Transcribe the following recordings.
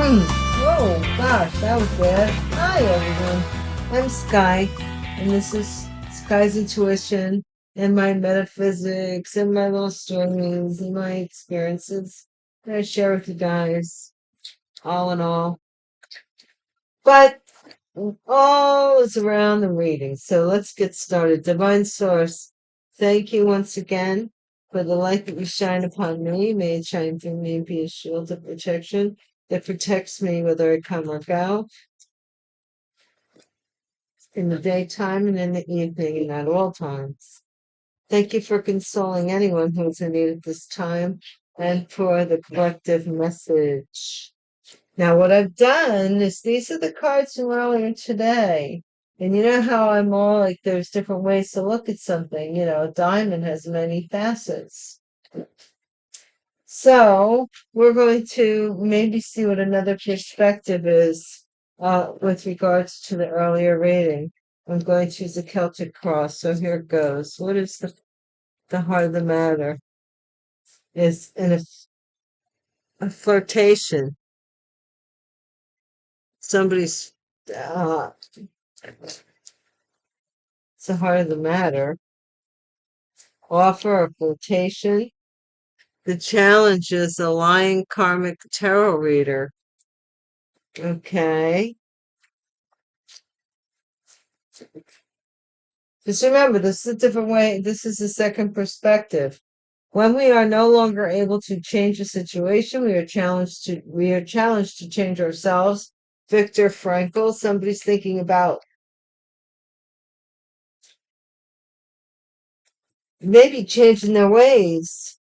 Whoa, gosh, that was bad. Hi, everyone. I'm Sky, and this is Sky's Intuition and my metaphysics and my little stories and my experiences that I share with you guys, all in all. But all is around the reading. So let's get started. Divine Source, thank you once again for the light that you shine upon me. May it shine through me and be a shield of protection that protects me whether I come or go, in the daytime and in the evening and at all times. Thank you for consoling anyone who is in need at this time and for the collective message. Now, what I've done is these are the cards from earlier today. And you know how I'm all like, there's different ways to look at something. You know, a diamond has many facets. So we're going to maybe see what another perspective is with regards to the earlier reading. I'm going to use a Celtic cross. So here it goes. What is the heart of the matter? Is in a flirtation. Somebody's it's the heart of the matter. Offer a flirtation. The challenge is a lying karmic tarot reader. Okay. Just remember, this is a different way. This is a second perspective. When we are no longer able to change a situation, we are challenged to change ourselves. Viktor Frankl, somebody's thinking about maybe changing their ways.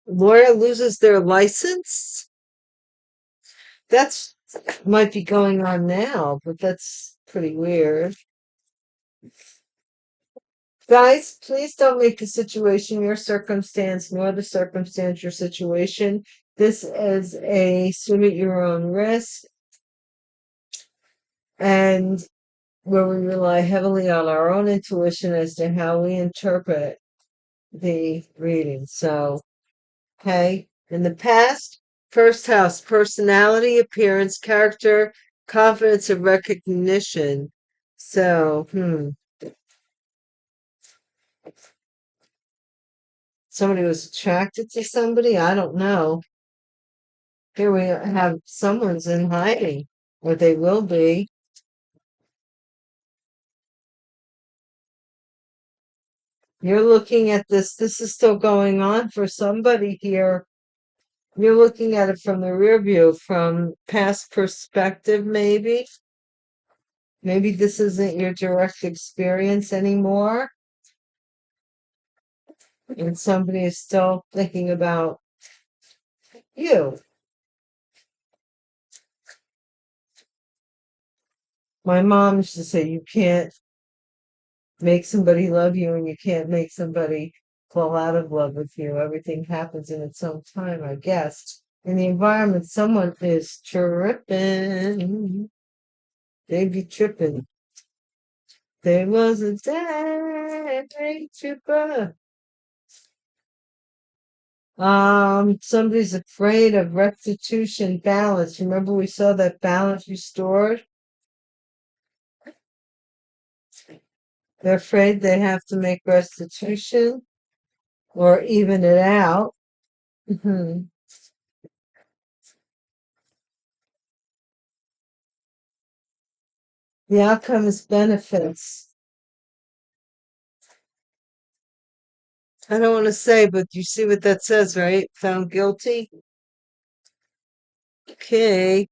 Lawyer loses their license. That's might be going on now, but that's pretty weird. Guys, please don't make the situation your circumstance, nor the circumstance your situation. This is a swim at your own risk, and where we rely heavily on our own intuition as to how we interpret the reading. So, okay, in the past, first house, personality, appearance, character, confidence, and recognition. So, somebody was attracted to somebody. I don't know. Here we have someone's in hiding, or they will be. You're looking at this. This is still going on for somebody here. You're looking at it from the rear view, from past perspective, maybe. Maybe this isn't your direct experience anymore. And somebody is still thinking about you. My mom used to say, you can't make somebody love you and you can't make somebody fall out of love with you. Everything happens in its own time, I guess. In the environment, someone is tripping. They be tripping. There was a day tripper. Somebody's afraid of restitution balance. Remember we saw that balance restored? They're afraid they have to make restitution or even it out. The outcome is benefits. I don't want to say, but you see what that says, right? Found guilty? Okay.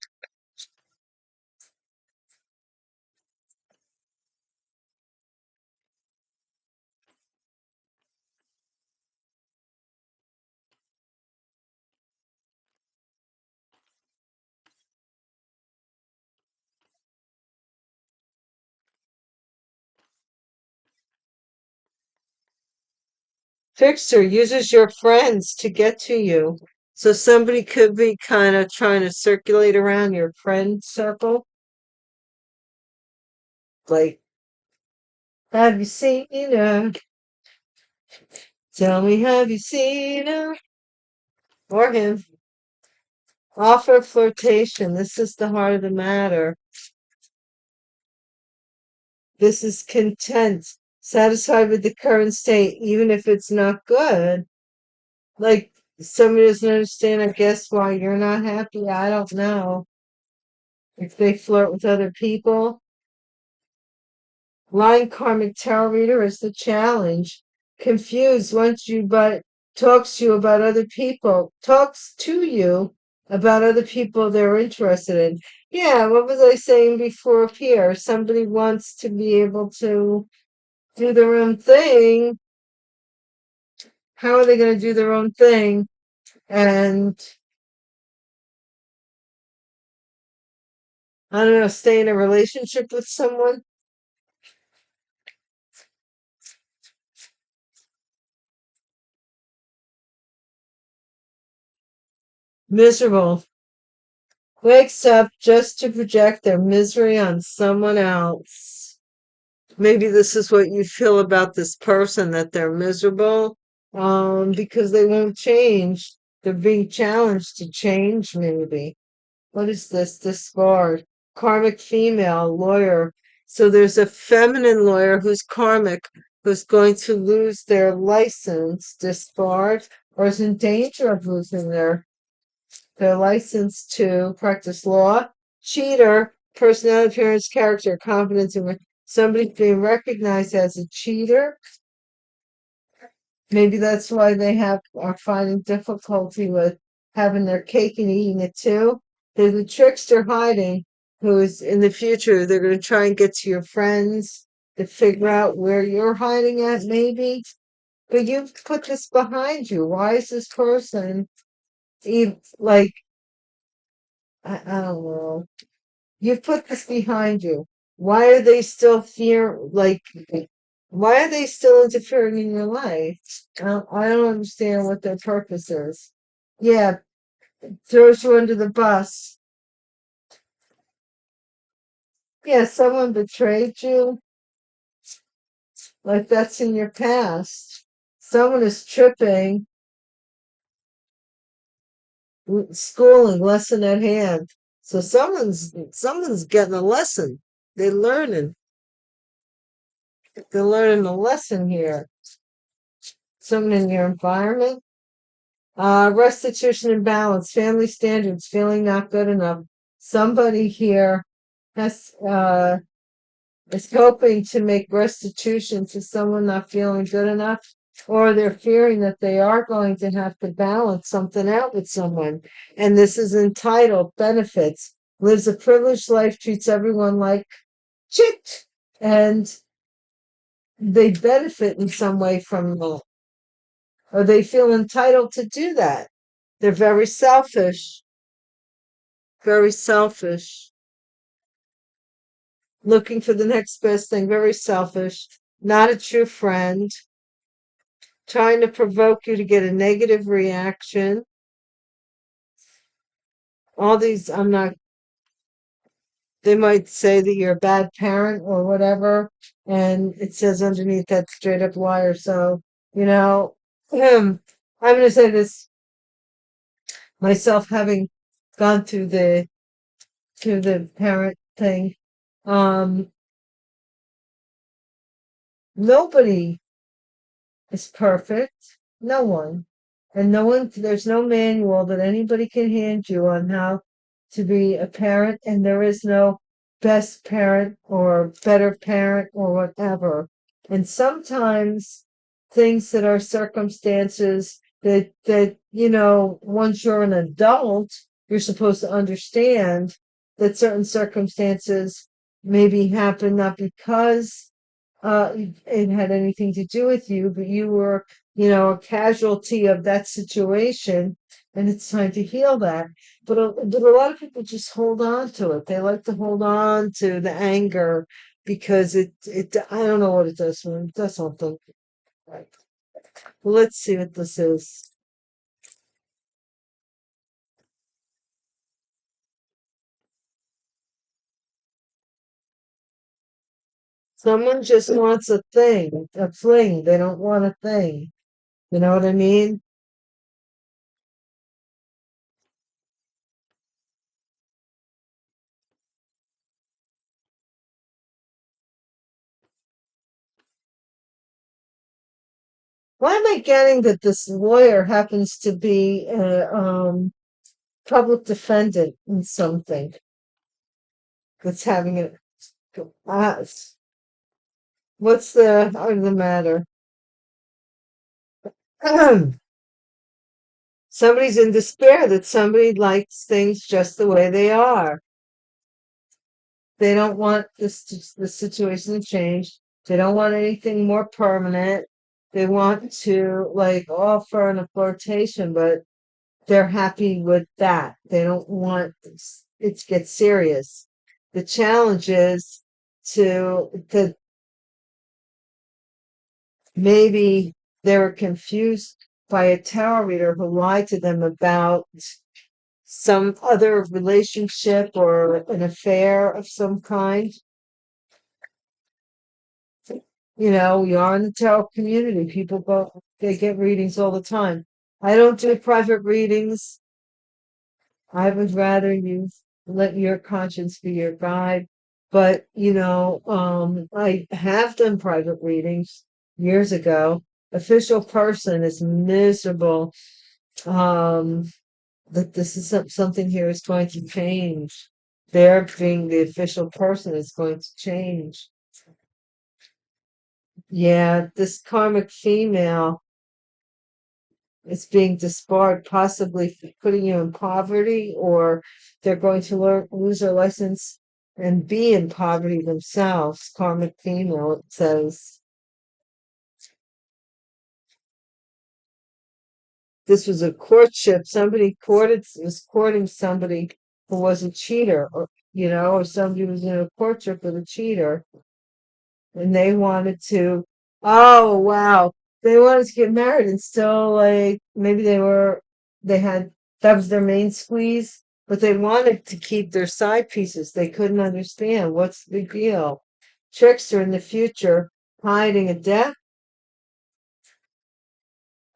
Fixer uses your friends to get to you. So somebody could be kind of trying to circulate around your friend circle. Like, have you seen, Tell me, have you seen her or him? Offer flirtation. This is the heart of the matter. This is content, satisfied with the current state, even if it's not good. Like, somebody doesn't understand, I guess, why you're not happy. I don't know. If they flirt with other people. Lying karmic tarot reader is the challenge. Confused once you but talks to you about other people, talks to you about other people they're interested in. Yeah, what was I saying before here? Somebody wants to be able to do their own thing. How are they going to do their own thing? And I don't know, stay in a relationship with someone? Miserable. Wakes up just to project their misery on someone else. Maybe this is what you feel about this person, that they're miserable because they won't change. They're being challenged to change, maybe. What is this? Disbarred. Karmic female lawyer. So there's a feminine lawyer who's karmic, who's going to lose their license, disbarred, or is in danger of losing their license to practice law. Cheater, personality, appearance, character, confidence, and somebody being recognized as a cheater. Maybe that's why they are finding difficulty with having their cake and eating it too. There's a trickster hiding who's in the future. They're going to try and get to your friends to figure out where you're hiding at, maybe. But you've put this behind you. Why is this person like, I don't know. You put this behind you. Why are they still why are they still interfering in your life? I don't understand what their purpose is. Yeah, throws you under the bus. Yeah, someone betrayed you, like that's in your past. Someone is tripping, schooling, lesson at hand. So someone's getting a lesson. They're learning. They're learning a lesson here. Someone in your environment. Restitution and balance, family standards, feeling not good enough. Somebody here has is hoping to make restitution to someone not feeling good enough, or they're fearing that they are going to have to balance something out with someone. And this is entitled benefits. Lives a privileged life, treats everyone like shit, and they benefit in some way from that, or they feel entitled to do that. They're very selfish. Very selfish, looking for the next best thing, very selfish, not a true friend, trying to provoke you to get a negative reaction. All these, they might say that you're a bad parent or whatever, and it says underneath that straight up liar. So, you know, I'm going to say this myself, having gone through the parent thing. Um, Nobody is perfect. No one. And there's no manual that anybody can hand you on how to be a parent, and there is no best parent or better parent or whatever. And sometimes things that are circumstances that once you're an adult, you're supposed to understand that certain circumstances maybe happen not because it had anything to do with you, but you were, a casualty of that situation, and it's time to heal that. But a lot of people just hold on to it. They like to hold on to the anger because it I don't know what it does for them. It does something. Right. Well, let's see what this is. Someone just wants a thing, a fling. They don't want a thing. You know what I mean? Why am I getting that this lawyer happens to be a public defendant in something that's having a uh, what's the matter? Somebody's in despair that somebody likes things just the way they are. They don't want the situation to change. They don't want anything more permanent. They want to like offer a flirtation, but they're happy with that. They don't want it to get serious. The challenge is to maybe they were confused by a tarot reader who lied to them about some other relationship or an affair of some kind. You know, we are in the tarot community. People go, they get readings all the time. I don't do private readings. I would rather you let your conscience be your guide. But, I have done private readings years ago. Official person is miserable. Um, that this is something here is going to change. Their being the official person is going to change. Yeah, this karmic female is being disbarred, possibly putting you in poverty, or they're going to lose their license and be in poverty themselves. Karmic female, it says. This was a courtship. Somebody was courting somebody who was a cheater, or somebody was in a courtship with a cheater, and they wanted to. Oh wow, they wanted to get married, and still like maybe they had that was their main squeeze, but they wanted to keep their side pieces. They couldn't understand what's the big deal. Trickster in the future, hiding a death,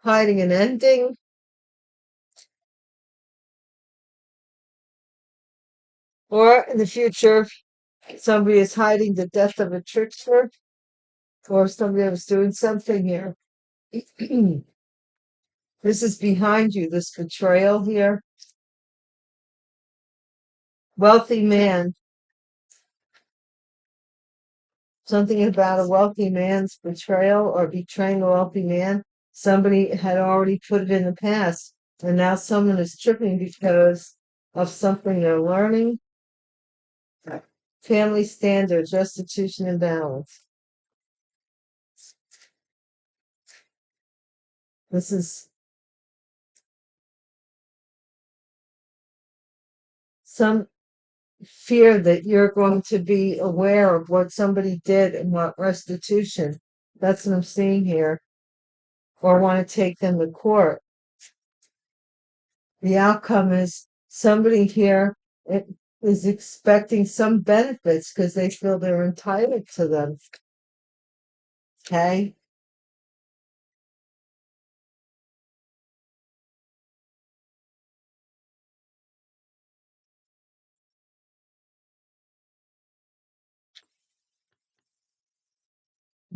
hiding an ending, or in the future, somebody is hiding the death of a trickster, or somebody was doing something here. This is behind you, this betrayal here. Wealthy man, something about a wealthy man's betrayal or betraying a wealthy man. Somebody had already put it in the past, and now someone is tripping because of something they're learning. Family standards, restitution, and balance. This is some fear that you're going to be aware of what somebody did and what restitution. That's what I'm seeing here. Or want to take them to court. The outcome is somebody here is expecting some benefits because they feel they're entitled to them. Okay?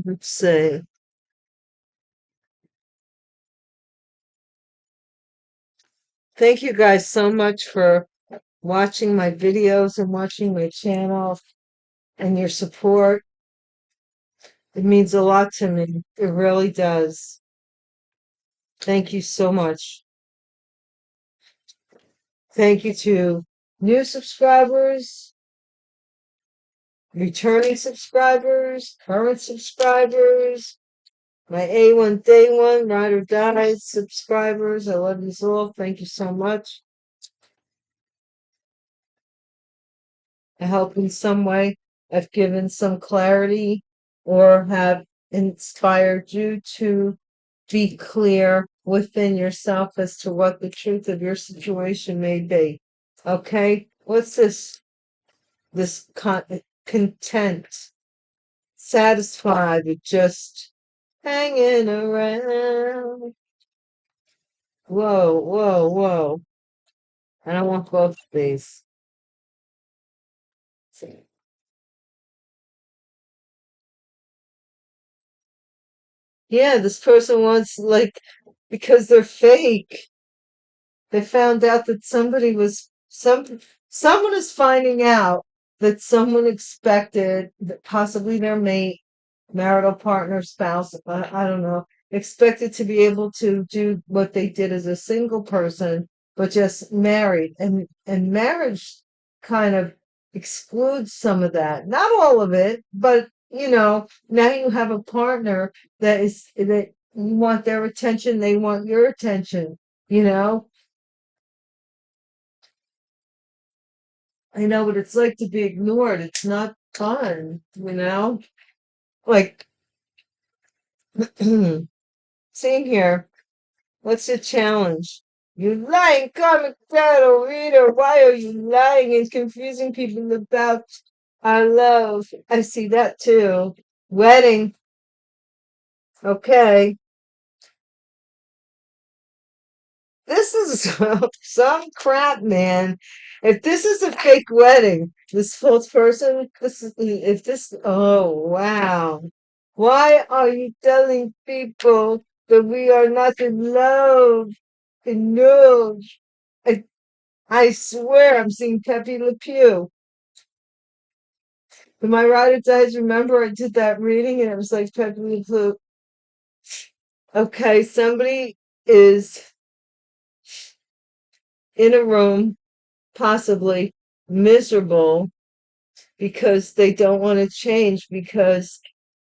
Let's see. Thank you guys so much for watching my videos and watching my channel and your support. It means a lot to me. It really does. Thank you so much. Thank you to new subscribers, returning subscribers, current subscribers, my A1 Day One, Ride or Die subscribers. I love you all. Thank you so much. I hope in some way I've given some clarity or have inspired you to be clear within yourself as to what the truth of your situation may be. Okay? What's this? This content. satisfied with just hanging around. Whoa, whoa, whoa. I don't want both of these. Yeah, this person wants, like, because they're fake. They found out that someone is finding out that someone expected that possibly their mate, marital partner, spouse, I don't know, expected to be able to do what they did as a single person, but just married. And marriage kind of excludes some of that. Not all of it, but now you have a partner that you want their attention, they want your attention, you know? I know what it's like to be ignored. It's not fun, you know? Like, same here. What's the challenge? You lying comic title reader. Why are you lying and confusing people about our love? I see that too. Wedding. Okay. This is some crap, man. If this is a fake wedding, this false person, oh, wow. Why are you telling people that we are not in love? In love. I, I swear I'm seeing Pepe Le Pew. Am I right? It does. Remember, I did that reading and it was like Pepe Le Pew. Okay, somebody is in a room, possibly miserable because they don't want to change because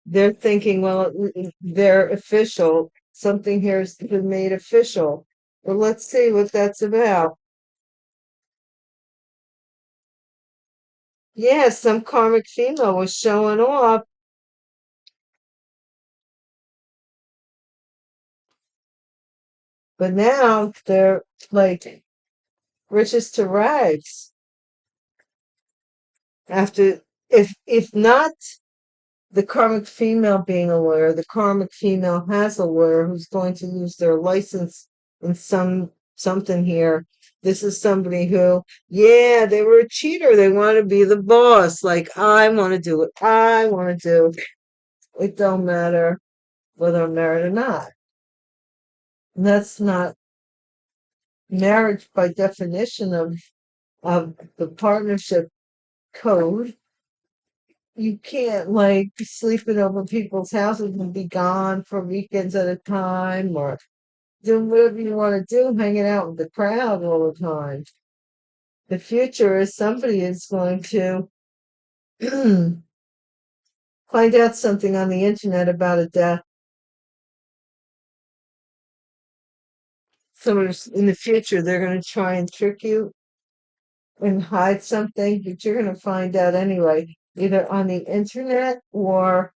they're thinking, well, they're official. Something here has been made official. Well, let's see what that's about. Yeah, some karmic female was showing off, but now they're like riches to rags. After, if not the karmic female being a lawyer, the karmic female has a lawyer who's going to use their license in something here. This is somebody who, yeah, they were a cheater. They want to be the boss. Like, I want to do what I want to do. It don't matter whether I'm married or not. And that's not marriage by definition of the partnership code. You can't like be sleeping over people's houses and be gone for weekends at a time or doing whatever you want to do, hanging out with the crowd all the time. The future is somebody is going to find out something on the internet about a death. Somebody's in the future, they're going to try and trick you and hide something, but you're going to find out anyway, either on the internet or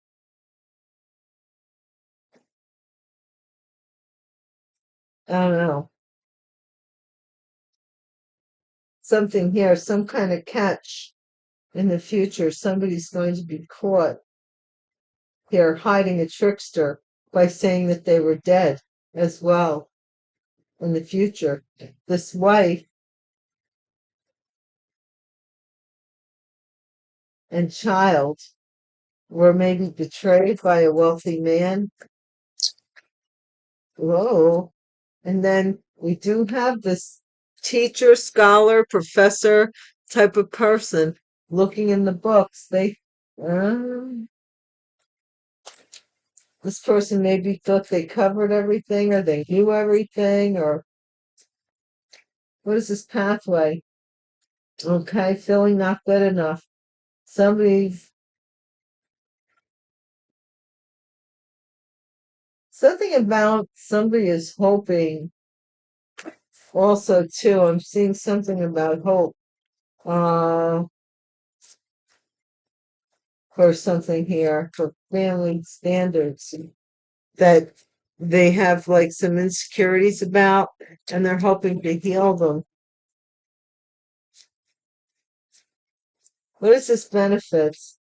I don't know, something here, some kind of catch in the future. Somebody's going to be caught here hiding a trickster by saying that they were dead as well in the future. This wife and child were maybe betrayed by a wealthy man. Whoa. And then we do have this teacher, scholar, professor type of person looking in the books. Um, this person maybe thought they covered everything or they knew everything or what is this pathway? Okay, feeling not good enough. Somebody's something about somebody is hoping also too. I'm seeing something about hope. Uh for something here for family standards that they have like some insecurities about and they're hoping to heal them. What is this benefits?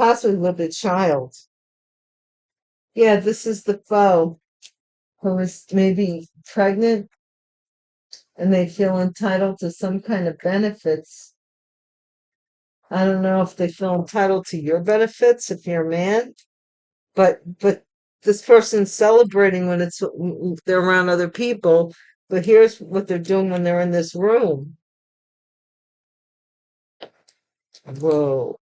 possibly with a child. Yeah, this is the foe who is maybe pregnant and they feel entitled to some kind of benefits. I don't know if they feel entitled to your benefits if you're a man, but this person's celebrating when they're around other people. But here's what they're doing when they're in this room. Whoa.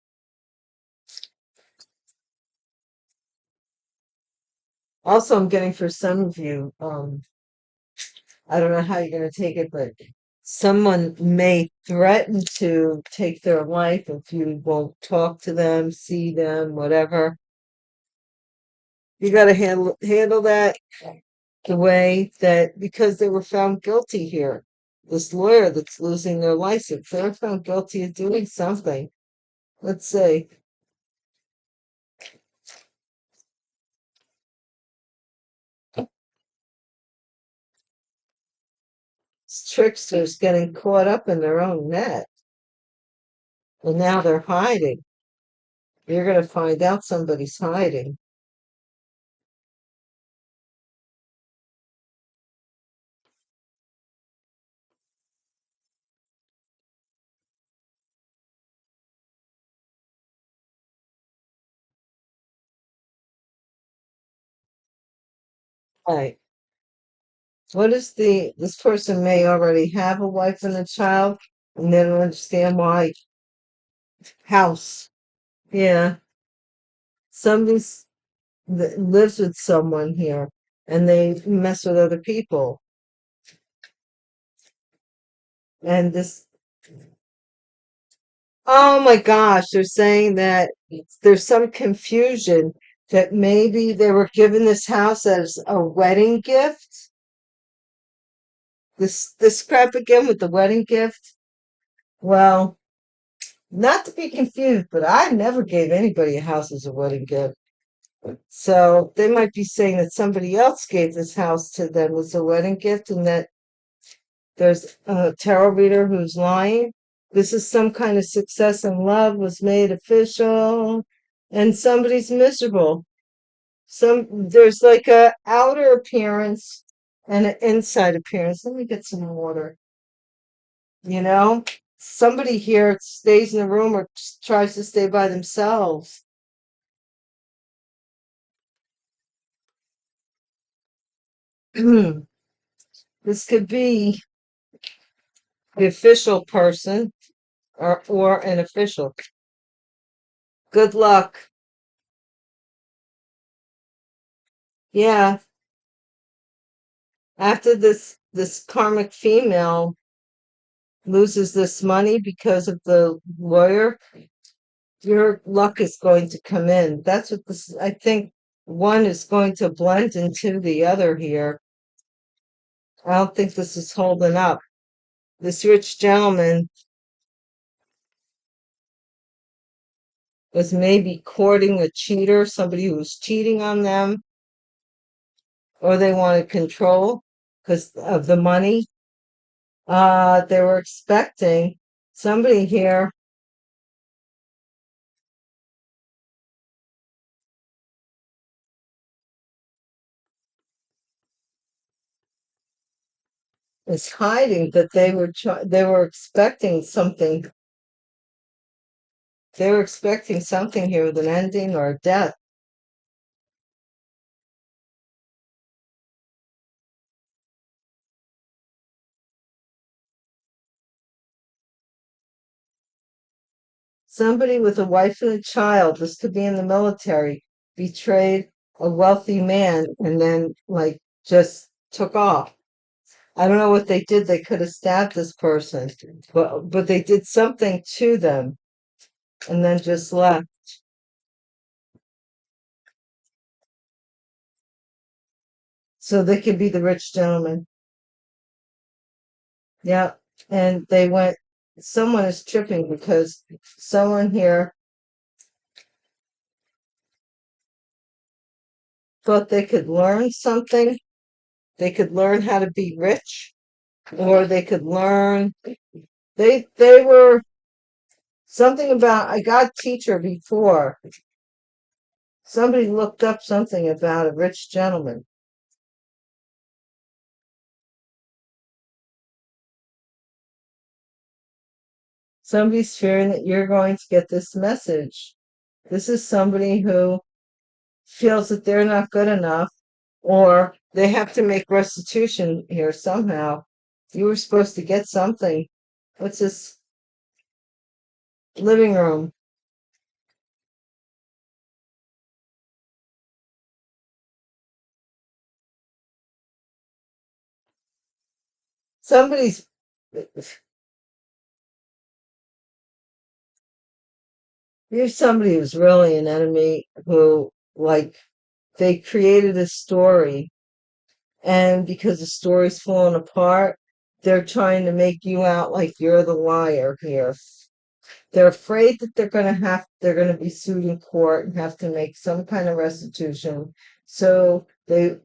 Also, I'm getting for some of you, I don't know how you're going to take it, but someone may threaten to take their life if you won't talk to them, see them, whatever. You got to handle that the way that, because they were found guilty here. This lawyer that's losing their license, they're found guilty of doing something. Let's say, tricksters getting caught up in their own net, and now they're hiding. You're going to find out somebody's hiding. Right. What is this person may already have a wife and a child, and they don't understand why. House. Yeah. Somebody's that lives with someone here, and they mess with other people. And this, oh my gosh, they're saying that there's some confusion that maybe they were given this house as a wedding gift. This crap again with the wedding gift. Well, not to be confused, but I never gave anybody a house as a wedding gift. So they might be saying that somebody else gave this house to them as a wedding gift and that there's a tarot reader who's lying. This is some kind of success in love was made official and somebody's miserable. There's like a outer appearance and an inside appearance. Let me get some water. You know, somebody here stays in the room or tries to stay by themselves. This could be the official person or an official. Good luck. Yeah, after this karmic female loses this money because of the lawyer, your luck is going to come in. That's what this, I think one is going to blend into the other here. I don't think this is holding up. This rich gentleman was maybe courting a cheater, somebody who was cheating on them, or they wanted control because of the money. They were expecting somebody here is hiding that they were expecting something. They were expecting something here with an ending or a death. Somebody with a wife and a child, this could be in the military, betrayed a wealthy man and then like just took off. I don't know what they did. They could have stabbed this person, but they did something to them and then just left. So they could be the rich gentleman. Yeah. And they went, someone is tripping because someone here thought they could learn something. They could learn how to be rich, or they could learn. They were something about. I got a teacher before, somebody looked up something about a rich gentleman. Somebody's fearing that you're going to get this message. This is somebody who feels that they're not good enough, or they have to make restitution here somehow. You were supposed to get something. What's this? Living room. Somebody's Here's somebody who's really an enemy who, like, they created a story, and because the story's falling apart, they're trying to make you out like you're the liar here. They're afraid that they're gonna be sued in court and have to make some kind of restitution. So they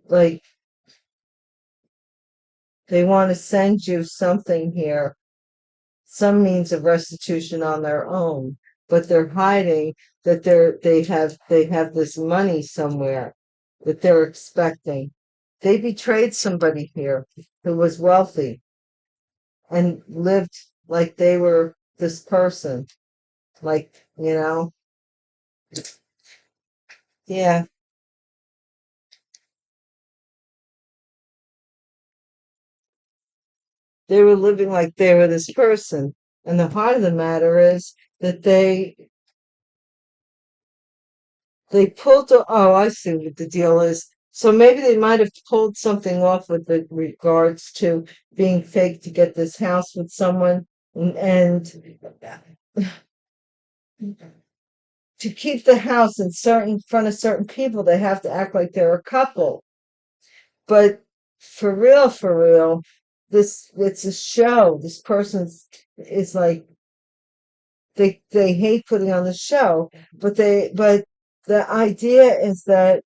want to send you something here, some means of restitution on their own, but they're hiding that they have this money somewhere that they're expecting. They betrayed somebody here who was wealthy and lived like they were this person. Like, yeah, they were living like they were this person. And the heart of the matter is that they oh, I see what the deal is. So maybe they might have pulled something off with the regards to being fake to get this house with someone, and to keep the house in front of certain people, they have to act like they're a couple. But for real, it's a show. This person is like, they hate putting on the show, but the idea is that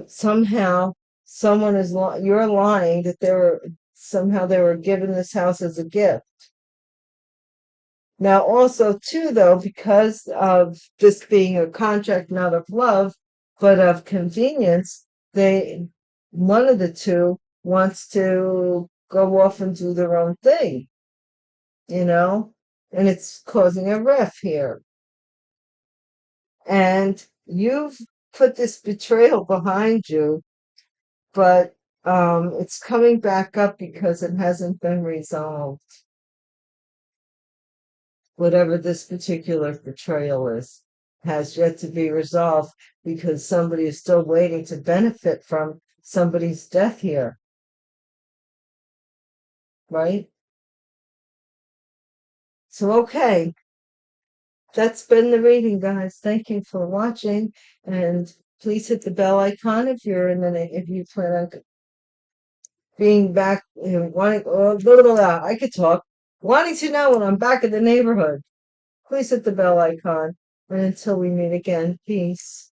somehow you're lying that they were given this house as a gift. Now, also too, though, because of this being a contract not of love but of convenience, they one of the two wants to go off and do their own thing, you know, and it's causing a rift here. And you've put this betrayal behind you, but it's coming back up because it hasn't been resolved. Whatever this particular betrayal is has yet to be resolved because somebody is still waiting to benefit from somebody's death here, right? So, okay, that's been the reading, guys. Thank you for watching, and please hit the bell icon if you plan on being back, wanting, oh, blah, blah, blah, I could talk, wanting to know when I'm back in the neighborhood. Please hit the bell icon, and until we meet again, peace.